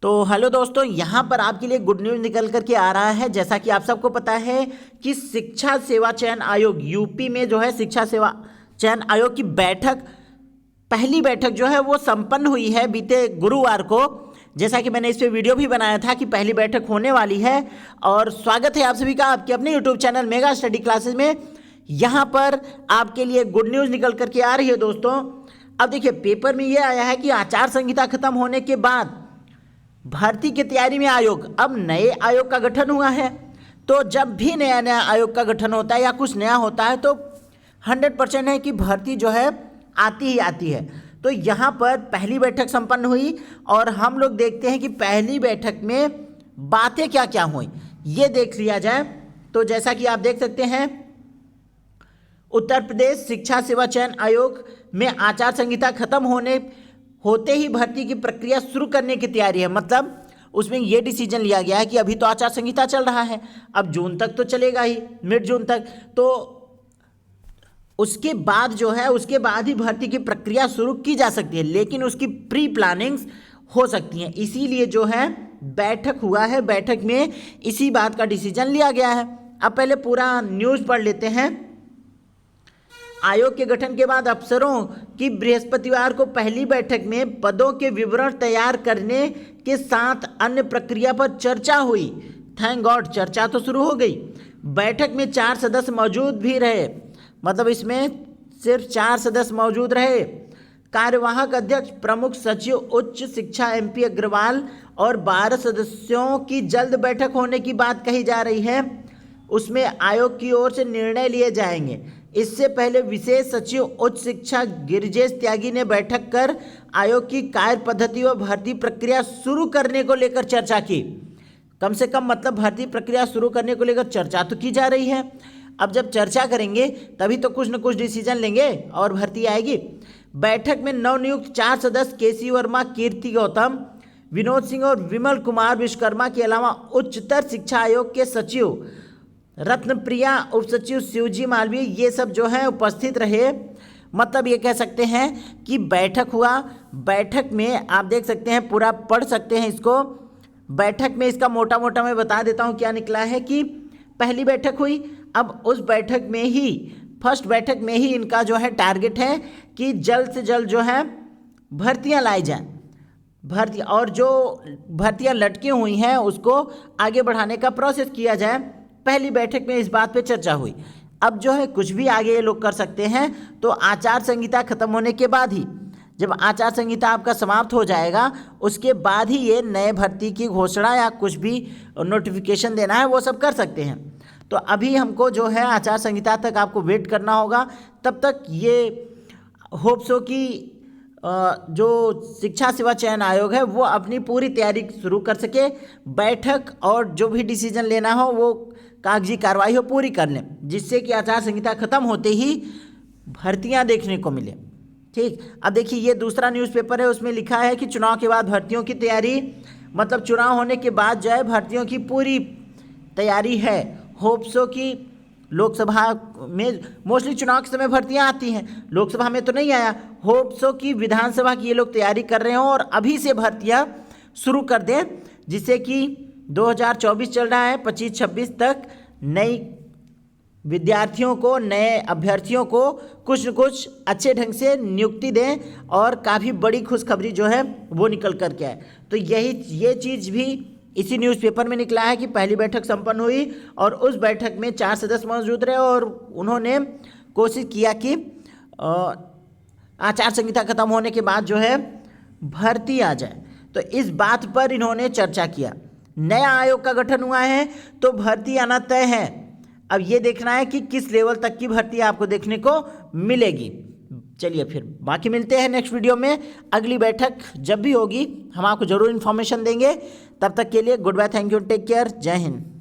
तो हेलो दोस्तों, यहाँ पर आपके लिए गुड न्यूज़ निकल करके आ रहा है। जैसा कि आप सबको पता है कि शिक्षा सेवा चयन आयोग यूपी में जो है शिक्षा सेवा चयन आयोग की पहली बैठक जो है वो संपन्न हुई है बीते गुरुवार को। जैसा कि मैंने इस पे वीडियो भी बनाया था कि पहली बैठक होने वाली है। और स्वागत है आप सभी का आपके अपने YouTube channel mega study classes में। यहाँ पर आपके लिए गुड न्यूज़ निकल करके आ रही है दोस्तों। अब देखिए, पेपर में ये आया है कि आचार संहिता खत्म होने के बाद भर्ती की तैयारी में अब नए आयोग का गठन हुआ है। तो जब भी नया नया आयोग का गठन होता है या कुछ नया होता है तो 100% है कि भर्ती जो है आती ही आती है। तो यहाँ पर पहली बैठक संपन्न हुई और हम लोग देखते हैं कि पहली बैठक में बातें क्या क्या हुई ये देख लिया जाए। तो जैसा कि आप देख सकते हैं, उत्तर प्रदेश शिक्षा सेवा चयन आयोग में आचार संहिता खत्म होते ही भर्ती की प्रक्रिया शुरू करने की तैयारी है। मतलब उसमें यह डिसीजन लिया गया है कि अभी तो आचार संहिता चल रहा है, अब जून तक तो चलेगा ही, मिड जून तक, तो उसके बाद जो है उसके बाद ही भर्ती की प्रक्रिया शुरू की जा सकती है, लेकिन उसकी प्री प्लानिंग्स हो सकती हैं। इसीलिए जो है बैठक हुआ है, बैठक में इसी बात का डिसीजन लिया गया है। अब पहले पूरा न्यूज़ पढ़ लेते हैं। आयोग के गठन के बाद अफसरों की बृहस्पतिवार को पहली बैठक में पदों के विवरण तैयार करने के साथ अन्य प्रक्रिया पर चर्चा हुई। थैंक गॉड, चर्चा तो शुरू हो गई। बैठक में 4 सदस्य मौजूद भी रहे, मतलब इसमें सिर्फ 4 सदस्य मौजूद रहे। कार्यवाहक अध्यक्ष प्रमुख सचिव उच्च शिक्षा MP अग्रवाल और 12 सदस्यों की जल्द बैठक होने की बात कही जा रही है। उसमें आयोग की ओर से निर्णय लिए जाएंगे। इससे पहले विशेष सचिव उच्च शिक्षा गिरिजेश त्यागी ने बैठक कर आयोग की कार्य पद्धति व भर्ती प्रक्रिया शुरू करने को लेकर चर्चा की। कम से कम मतलब भर्ती प्रक्रिया शुरू करने को लेकर चर्चा तो की जा रही है। अब जब चर्चा करेंगे तभी तो कुछ न कुछ डिसीजन लेंगे और भर्ती आएगी। बैठक में नवनियुक्त 4 सदस्य KC वर्मा, कीर्ति गौतम, विनोद सिंह और विमल कुमार विश्वकर्मा के अलावा उच्चतर शिक्षा आयोग के सचिव रत्नप्रिया, उप सचिव शिवजी मालवीय, ये सब जो है उपस्थित रहे। मतलब ये कह सकते हैं कि बैठक हुआ। बैठक में आप देख सकते हैं, पूरा पढ़ सकते हैं इसको। बैठक में इसका मोटा मोटा मैं बता देता हूँ क्या निकला है कि पहली बैठक हुई। अब उस बैठक में ही, फर्स्ट बैठक में ही इनका जो है टारगेट है कि जल्द से जल्द जो है भर्तियाँ लाई जाएँ। भर्ती और जो भर्तियाँ लटकी हुई हैं उसको आगे बढ़ाने का प्रोसेस किया जाए। पहली बैठक में इस बात पे चर्चा हुई। अब जो है कुछ भी आगे ये लोग कर सकते हैं। तो आचार संहिता खत्म होने के बाद ही, जब आचार संहिता आपका समाप्त हो जाएगा उसके बाद ही ये नए भर्ती की घोषणा या कुछ भी नोटिफिकेशन देना है वो सब कर सकते हैं। तो अभी हमको जो है आचार संहिता तक आपको वेट करना होगा। तब तक ये होप्स हो कि जो शिक्षा सेवा चयन आयोग है वो अपनी पूरी तैयारी शुरू कर सके, बैठक और जो भी डिसीजन लेना हो वो कागजी कार्रवाई हो पूरी कर लें, जिससे कि आचार संहिता खत्म होते ही भर्तियां देखने को मिले। ठीक, अब देखिए ये दूसरा न्यूज़पेपर है, उसमें लिखा है कि चुनाव के बाद भर्तियों की तैयारी, मतलब चुनाव होने के बाद जो है भर्तियों की पूरी तैयारी है। होप्स हो कि लोकसभा में मोस्टली चुनाव के समय भर्तियां आती हैं, लोकसभा में तो नहीं आया। होप्स हो कि विधानसभा की ये लोग तैयारी कर रहे हों और अभी से भर्तियां शुरू कर दें, जिससे कि 2024 चल रहा है, 25-26 तक नई विद्यार्थियों को, नए अभ्यर्थियों को कुछ न कुछ अच्छे ढंग से नियुक्ति दें और काफ़ी बड़ी खुशखबरी जो है वो निकल कर के आए। तो ये चीज़ भी इसी न्यूज़पेपर में निकला है कि पहली बैठक संपन्न हुई और उस बैठक में 4 सदस्य मौजूद रहे और उन्होंने कोशिश किया कि आचार संहिता खत्म होने के बाद जो है भर्ती आ जाए। तो इस बात पर इन्होंने चर्चा किया। नया आयोग का गठन हुआ है तो भर्ती आना तय है। अब ये देखना है कि किस लेवल तक की भर्ती आपको देखने को मिलेगी। चलिए फिर बाकी मिलते हैं नेक्स्ट वीडियो में। अगली बैठक जब भी होगी हम आपको ज़रूर इन्फॉर्मेशन देंगे। तब तक के लिए good bye, thank you, take care, जय हिंद।